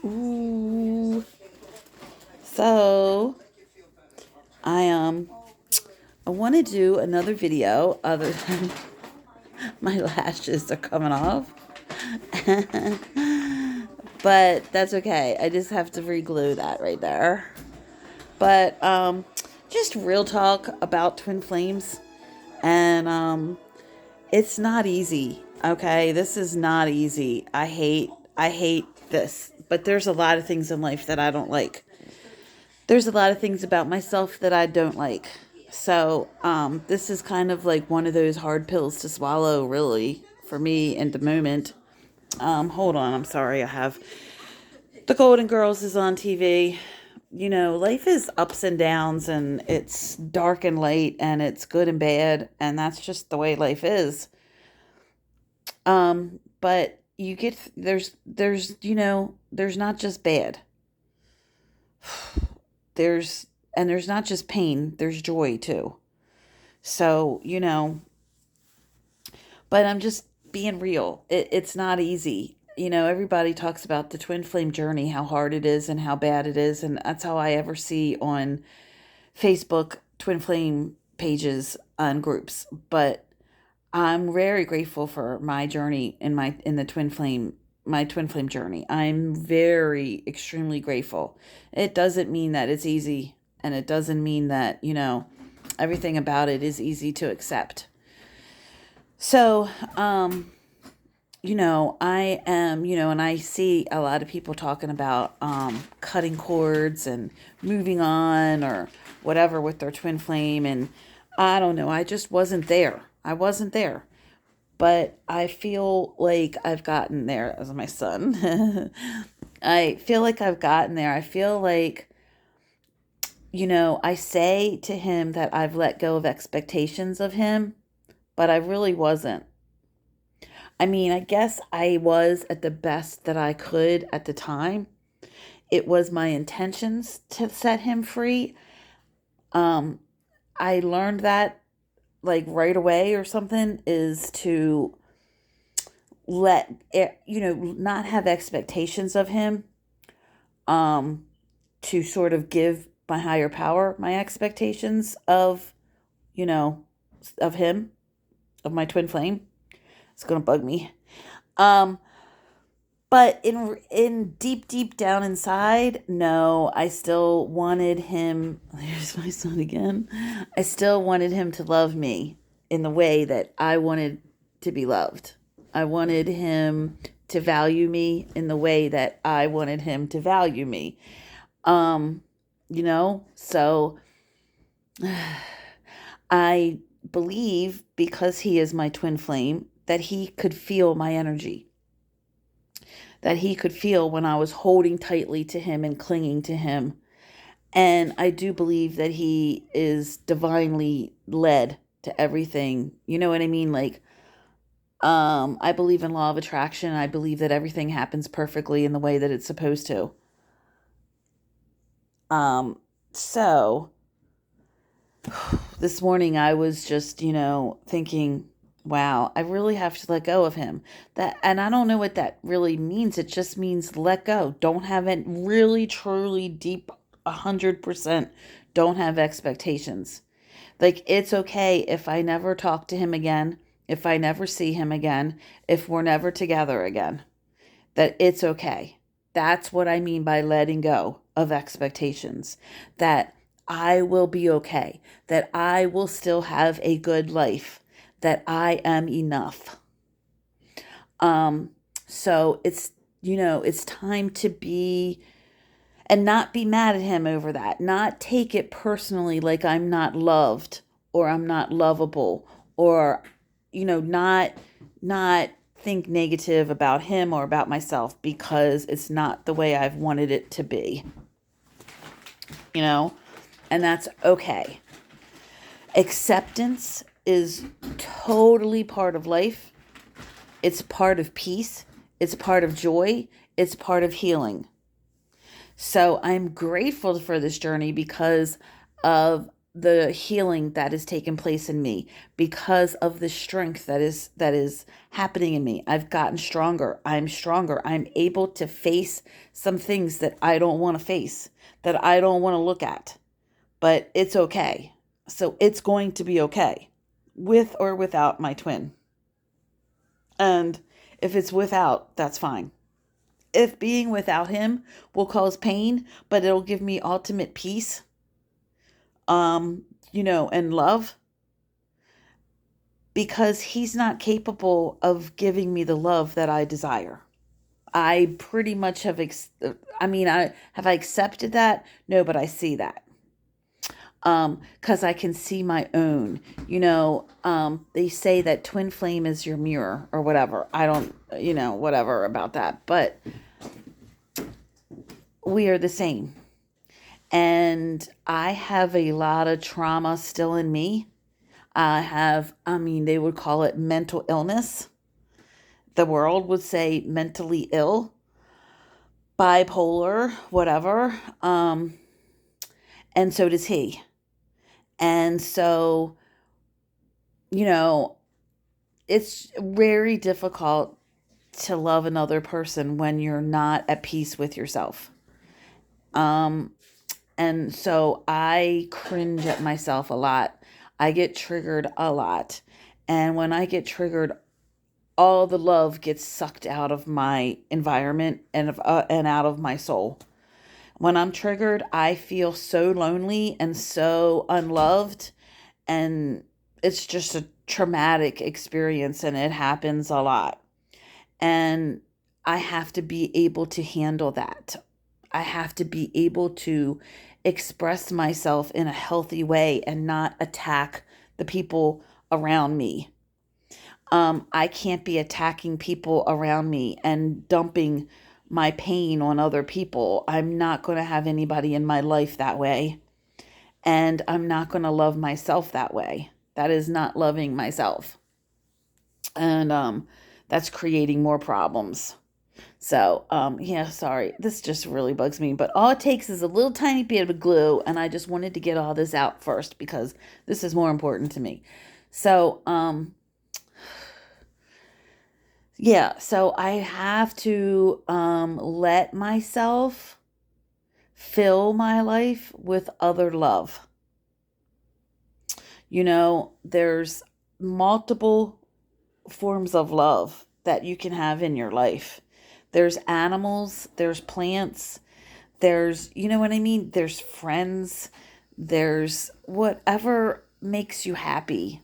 Ooh. So I I want to do another video other than my lashes are coming off. But that's okay. I just have to re-glue that right there. But just real talk about twin flames, and it's not easy. Okay, this is not easy. I hate this. But there's a lot of things in life that I don't like. There's a lot of things about myself that I don't like. So, this is kind of like one of those hard pills to swallow, really, for me in the moment. Hold on, I'm sorry, I have the Golden Girls is on TV. You know, life is ups and downs, and it's dark and light, and it's good and bad, and that's just the way life is. But you get there's not just bad. There's not just pain, there's joy too. So, but I'm just being real. It's not easy. Everybody talks about the twin flame journey, how hard it is and how bad it is. And that's how I ever see on Facebook twin flame pages and groups. But I'm very grateful for my journey in the my twin flame journey. I'm very extremely grateful. It doesn't mean that it's easy, and it doesn't mean that, everything about it is easy to accept. So, I am, and I see a lot of people talking about cutting cords and moving on or whatever with their twin flame. And I don't know, I just wasn't there. I wasn't there. But I feel like I've gotten there as my son. I feel like I've gotten there. I feel like, I say to him that I've let go of expectations of him, but I really wasn't. I mean, I guess I was at the best that I could at the time. It was my intentions to set him free. Um, I learned that like right away or something is to let it, not have expectations of him, um, to sort of give my higher power my expectations you know, of him, of my twin flame. It's gonna bug me. Um, But in deep down inside, no, I still wanted him. There's my son again. I still wanted him to love me in the way that I wanted to be loved. I wanted him to value me in the way that I wanted him to value me. Um, so I believe because he is my twin flame that he could feel my energy, that he could feel when I was holding tightly to him and clinging to him. And I do believe that he is divinely led to everything. You know what I mean? Like, I believe in law of attraction. I believe that everything happens perfectly in the way that it's supposed to. So this morning I was just, thinking, wow, I really have to let go of him. And I don't know what that really means. It just means let go. Don't have it really, truly deep, 100%. Don't have expectations. Like, it's okay if I never talk to him again, if I never see him again, if we're never together again. That it's okay. That's what I mean by letting go of expectations. That I will be okay. That I will still have a good life. That I am enough. Um, so it's time to be and not be mad at him over that. Not take it personally like I'm not loved or I'm not lovable or not think negative about him or about myself because it's not the way I've wanted it to be. You know, and that's okay. Acceptance is totally part of life. It's part of peace. It's part of joy. It's part of healing. So I'm grateful for this journey because of the healing that has taken place in me, because of the strength that is happening in me. I've gotten stronger. I'm stronger. I'm able to face some things that I don't want to face, that I don't want to look at. But it's okay. So it's going to be okay, with or without my twin. And if it's without, that's fine. If being without him will cause pain, but it'll give me ultimate peace, and love, because he's not capable of giving me the love that I desire. I pretty much have, I accepted that? No, but I see that. Because I can see my own. They say that twin flame is your mirror or whatever. I don't, whatever about that. But we are the same. And I have a lot of trauma still in me. They would call it mental illness. The world would say mentally ill, bipolar, whatever. And so does he. And so, you know, it's very difficult to love another person when you're not at peace with yourself. Um, and so I cringe at myself a lot. I get triggered a lot. And when I get triggered, all the love gets sucked out of my environment and out of my soul. When I'm triggered, I feel so lonely and so unloved, and it's just a traumatic experience, and it happens a lot. And I have to be able to handle that. I have to be able to express myself in a healthy way and not attack the people around me. I can't be attacking people around me and dumping my pain on other people. I'm not going to have anybody in my life that way. And I'm not going to love myself that way. That is not loving myself. And that's creating more problems. So, yeah, sorry. This just really bugs me. But all it takes is a little tiny bit of glue. And I just wanted to get all this out first because this is more important to me. So, yeah, so I have to let myself fill my life with other love. There's multiple forms of love that you can have in your life. There's animals, there's plants, there's, you know what I mean? There's friends, there's whatever makes you happy.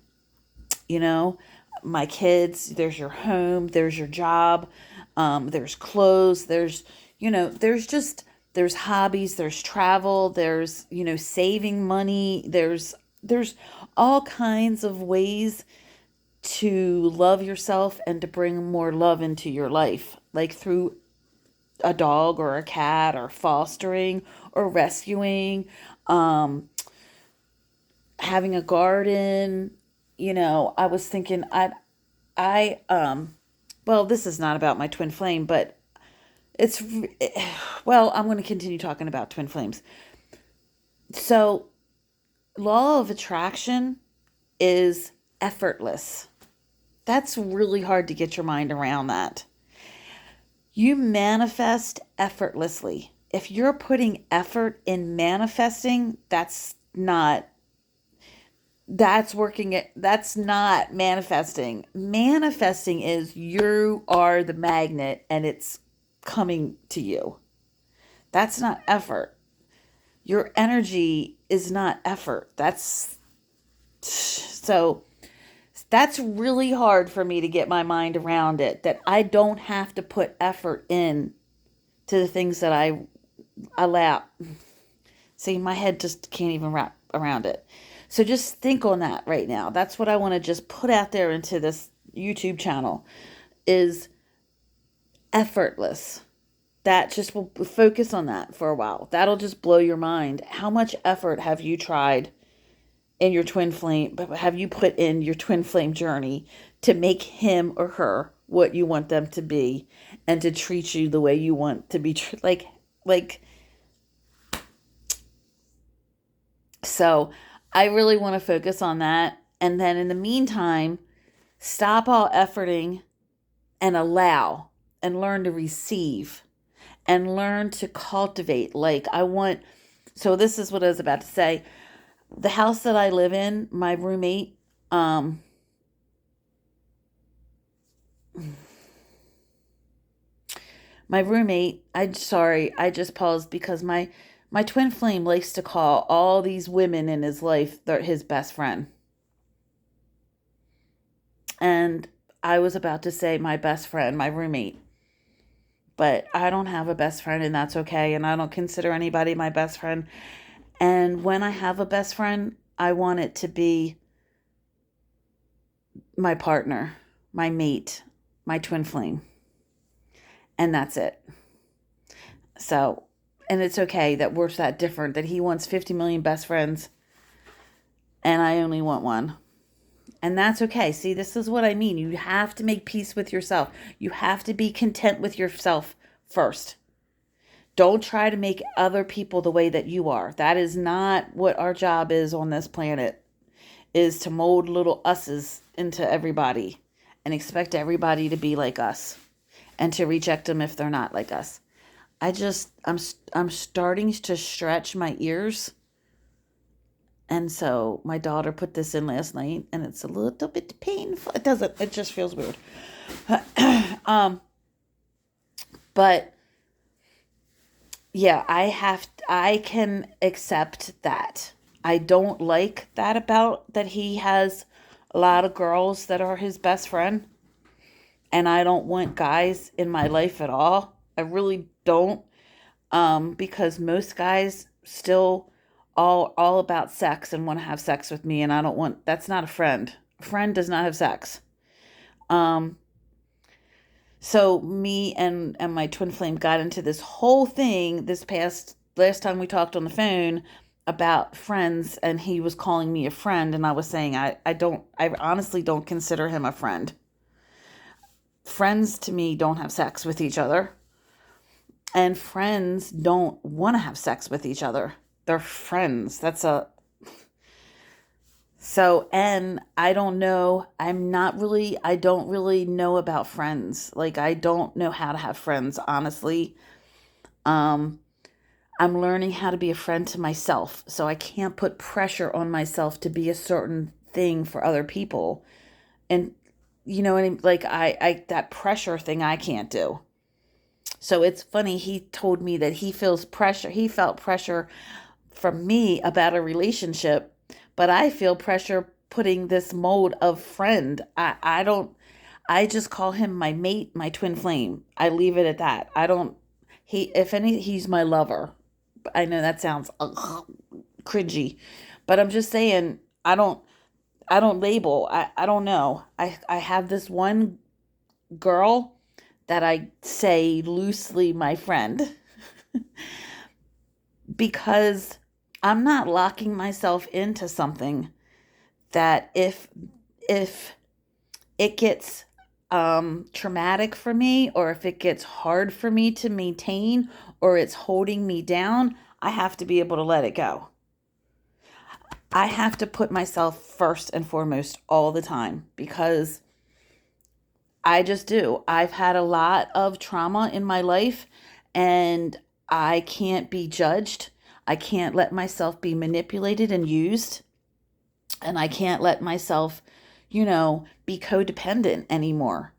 you know my kids, there's your home, there's your job, there's clothes, there's hobbies, there's travel, there's saving money, there's all kinds of ways to love yourself and to bring more love into your life, like through a dog or a cat or fostering or rescuing, um having a garden. I was thinking, I well, this is not about my twin flame, but it's well, I'm going to continue talking about twin flames. So, law of attraction is effortless. That's really hard to get your mind around that. You manifest effortlessly. If you're putting effort in manifesting, that's not manifesting. Manifesting is you are the magnet and it's coming to you. That's not effort. Your energy is not effort. That's really hard for me to get my mind around it, that I don't have to put effort in to the things that I allow. See, my head just can't even wrap around it. So just think on that right now. That's what I want to just put out there into this YouTube channel, is effortless. That just will focus on that for a while. That'll just blow your mind. How much effort have you tried in your twin flame, have you put in your twin flame journey to make him or her what you want them to be, and to treat you the way you want to be like. So I really want to focus on that. And then in the meantime, stop all efforting and allow and learn to receive and learn to cultivate. Like, so this is what I was about to say. The house that I live in, my roommate, I just paused because my twin flame likes to call all these women in his life his best friend. And I was about to say my best friend, my roommate. But I don't have a best friend, and that's okay. And I don't consider anybody my best friend. And when I have a best friend, I want it to be my partner, my mate, my twin flame. And that's it. So, and it's okay that we're that different, that he wants 50 million best friends and I only want one. And that's okay. See, this is what I mean. You have to make peace with yourself. You have to be content with yourself first. Don't try to make other people the way that you are. That is not what our job is on this planet, is to mold little us's into everybody and expect everybody to be like us and to reject them if they're not like us. I'm starting to stretch my ears. And so my daughter put this in last night and it's a little bit painful. It just feels weird. But yeah, I can accept that. I don't like that about that he has a lot of girls that are his best friend. And I don't want guys in my life at all. I really don't. Because most guys still all about sex and want to have sex with me, and I don't want, that's not a friend. A friend does not have sex. Um, so me and my twin flame got into this whole thing last time we talked on the phone about friends, and he was calling me a friend, and I was saying I honestly don't consider him a friend. Friends to me don't have sex with each other. And friends don't want to have sex with each other. They're friends. And I don't know. I don't really know about friends. Like, I don't know how to have friends, honestly. Um, I'm learning how to be a friend to myself. So I can't put pressure on myself to be a certain thing for other people. And you know what I mean? Like, that pressure thing I can't do. So it's funny, he told me that he felt pressure from me about a relationship, but I feel pressure putting this mold of friend. I don't, I just call him my mate, my twin flame. I leave it at that. I don't, he's my lover. I know that sounds cringy, but I'm just saying, I don't label. I don't know. I have this one girl that I say loosely my friend because I'm not locking myself into something that if it gets traumatic for me, or if it gets hard for me to maintain, or it's holding me down, I have to be able to let it go. I have to put myself first and foremost all the time because I just do. I've had a lot of trauma in my life and I can't be judged. I can't let myself be manipulated and used. And I can't let myself, be codependent anymore.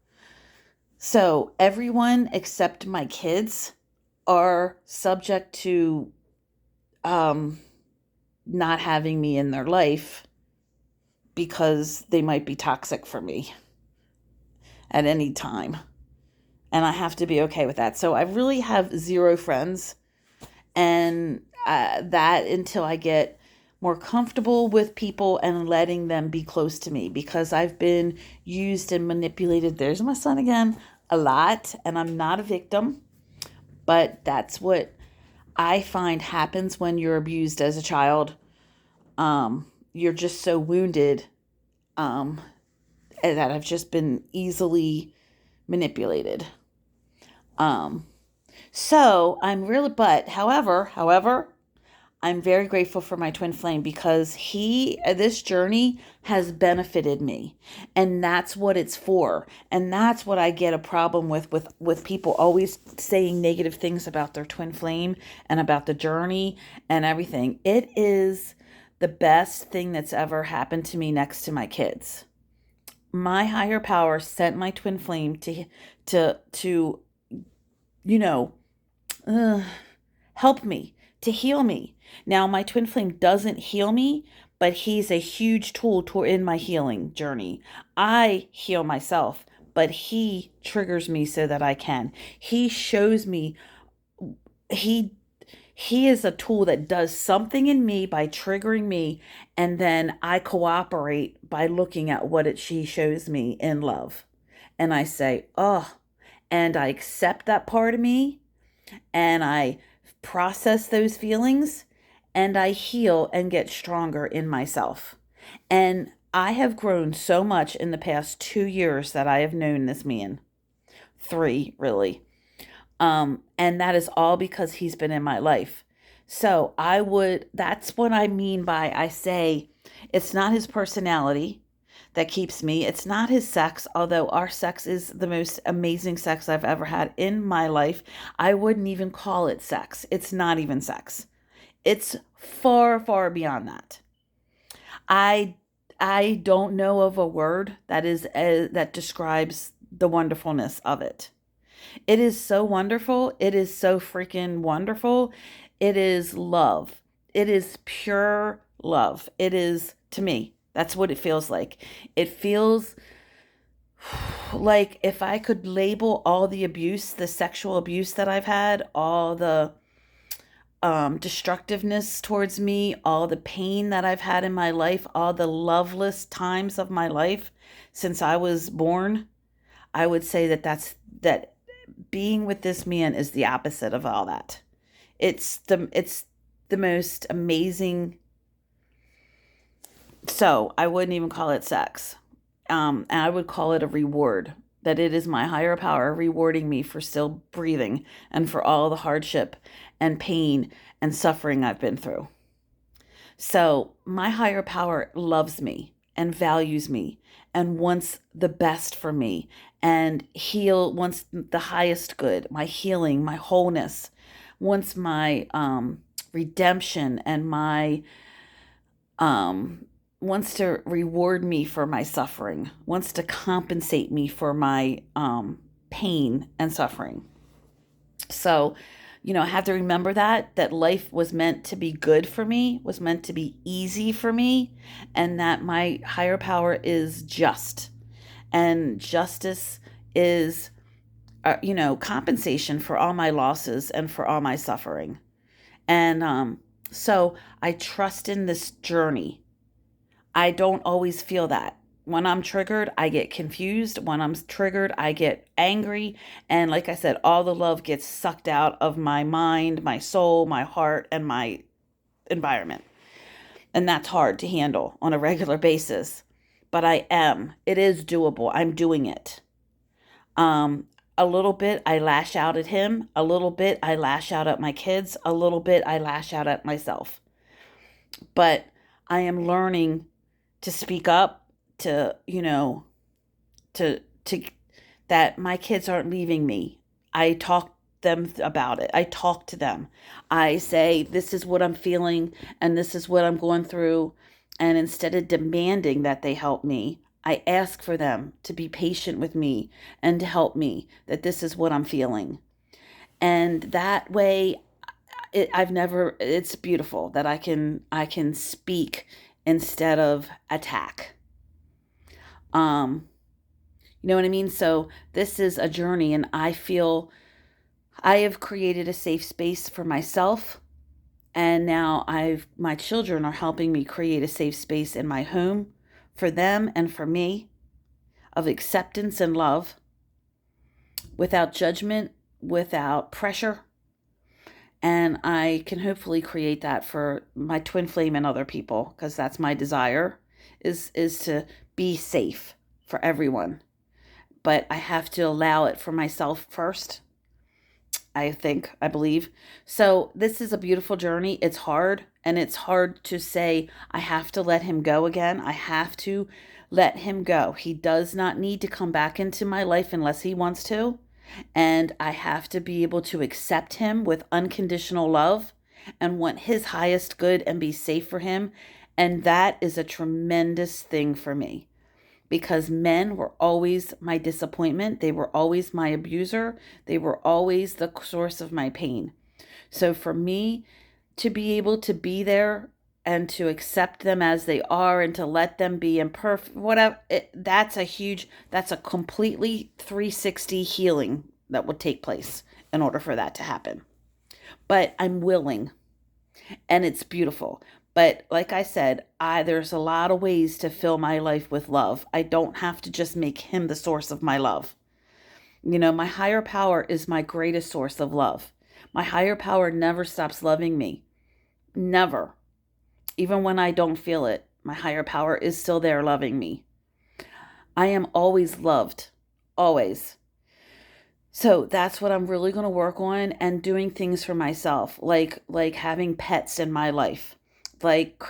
So everyone except my kids are subject to not having me in their life because they might be toxic for me at any time. And I have to be okay with that. So I really have zero friends. And that until I get more comfortable with people and letting them be close to me, because I've been used and manipulated. There's my son again, a lot. And I'm not a victim. But that's what I find happens when you're abused as a child. You're just so wounded that I've just been easily manipulated. So I'm really, but however, I'm very grateful for my twin flame because this journey has benefited me. And that's what it's for. And that's what I get a problem with people always saying negative things about their twin flame and about the journey and everything. It is the best thing that's ever happened to me next to my kids. My higher power sent my twin flame to you know, uh, help me, to heal me. Now, my twin flame doesn't heal me, but he's a huge tool in my healing journey. I heal myself, but he triggers me so that I can. He shows me he he is a tool that does something in me by triggering me, and then I cooperate by looking at she shows me in love. And I say, "Oh," and I accept that part of me and I process those feelings and I heal and get stronger in myself. And I have grown so much in the past 2 years that I have known this man. 3, really. And that is all because he's been in my life. So that's what I mean by I say it's not his personality that keeps me. It's not his sex, although our sex is the most amazing sex I've ever had in my life. I wouldn't even call it sex. It's not even sex. It's far, far beyond that. I I don't know of a word that describes the wonderfulness of it. It is so wonderful. It is so freaking wonderful. It is love. It is pure love. It is, to me, that's what it feels like. It feels like if I could label all the abuse, the sexual abuse that I've had, all the destructiveness towards me, all the pain that I've had in my life, all the loveless times of my life since I was born, I would say that being with this man is the opposite of all that. It's the most amazing. So I wouldn't even call it sex. And I would call it a reward. That it is my higher power rewarding me for still breathing and for all the hardship and pain and suffering I've been through. So my higher power loves me and values me and wants the best for me and wants the highest good, my healing, my wholeness, wants my redemption and my wants to reward me for my suffering, wants to compensate me for my pain and suffering. So, I have to remember that life was meant to be good for me, was meant to be easy for me, and that my higher power is just. And justice is, compensation for all my losses and for all my suffering. And so I trust in this journey. I don't always feel that. When I'm triggered, I get confused. When I'm triggered, I get angry. And like I said, all the love gets sucked out of my mind, my soul, my heart, and my environment. And that's hard to handle on a regular basis. But it is doable. I'm doing it. A little bit, I lash out at him. A little bit, I lash out at my kids. A little bit, I lash out at myself. But I am learning to speak up, to to that my kids aren't leaving me. I talk them about it. I talk to them. I say this is what I'm feeling and this is what I'm going through, and instead of demanding that they help me, I ask for them to be patient with me and to help me, that this is what I'm feeling. And that way it's beautiful that I can speak instead of attack. Um, you know what I mean? So this is a journey, and I feel I have created a safe space for myself, and now my children are helping me create a safe space in my home for them and for me of acceptance and love without judgment, without pressure. And I can hopefully create that for my twin flame and other people, because that's my desire is to be safe for everyone. But I have to allow it for myself first. I believe. So this is a beautiful journey. It's hard, and it's hard to say, I have to let him go again. I have to let him go. He does not need to come back into my life unless he wants to. And I have to be able to accept him with unconditional love and want his highest good and be safe for him. And that is a tremendous thing for me, because men were always my disappointment. They were always my abuser. They were always the source of my pain. So for me to be able to be there and to accept them as they are and to let them be imperfect, whatever, that's a completely 360 healing that would take place in order for that to happen. But I'm willing, and it's beautiful. But like I said, there's a lot of ways to fill my life with love. I don't have to just make him the source of my love. My higher power is my greatest source of love. My higher power never stops loving me. Never. Even when I don't feel it, my higher power is still there loving me. I am always loved. Always. So that's what I'm really going to work on, and doing things for myself, like having pets in my life, like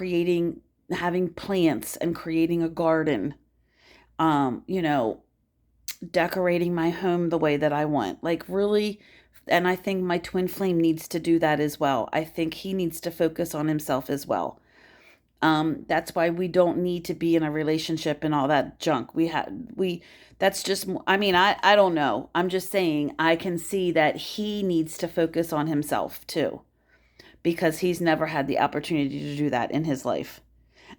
having plants and creating a garden, um, you know, decorating my home the way that I want. Like really, and I think my twin flame needs to do that as well. I think he needs to focus on himself as well. That's why we don't need to be in a relationship and all that junk. That's just, I mean, I don't know. I'm just saying I can see that he needs to focus on himself too, because he's never had the opportunity to do that in his life.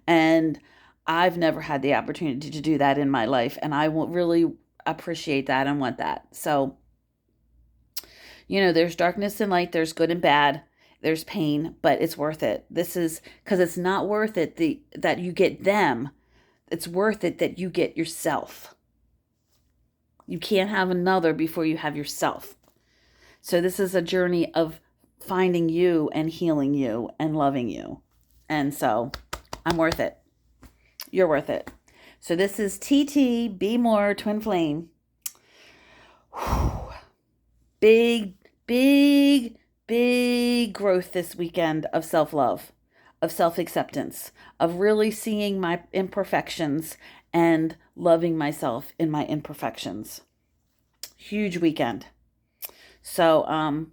And I've never had the opportunity to do that in my life. And I will really appreciate that and want that. So, there's darkness and light, there's good and bad, there's pain, but it's worth it. This is because it's not worth it that you get them. It's worth it that you get yourself. You can't have another before you have yourself. So this is a journey of finding you and healing you and loving you. And so I'm worth it. You're worth it. So this is TT, Be More, Twin Flame. Big, big, big growth this weekend of self-love, of self-acceptance, of really seeing my imperfections and loving myself in my imperfections. Huge weekend. So,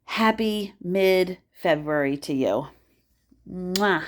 happy mid-February to you. Mwah.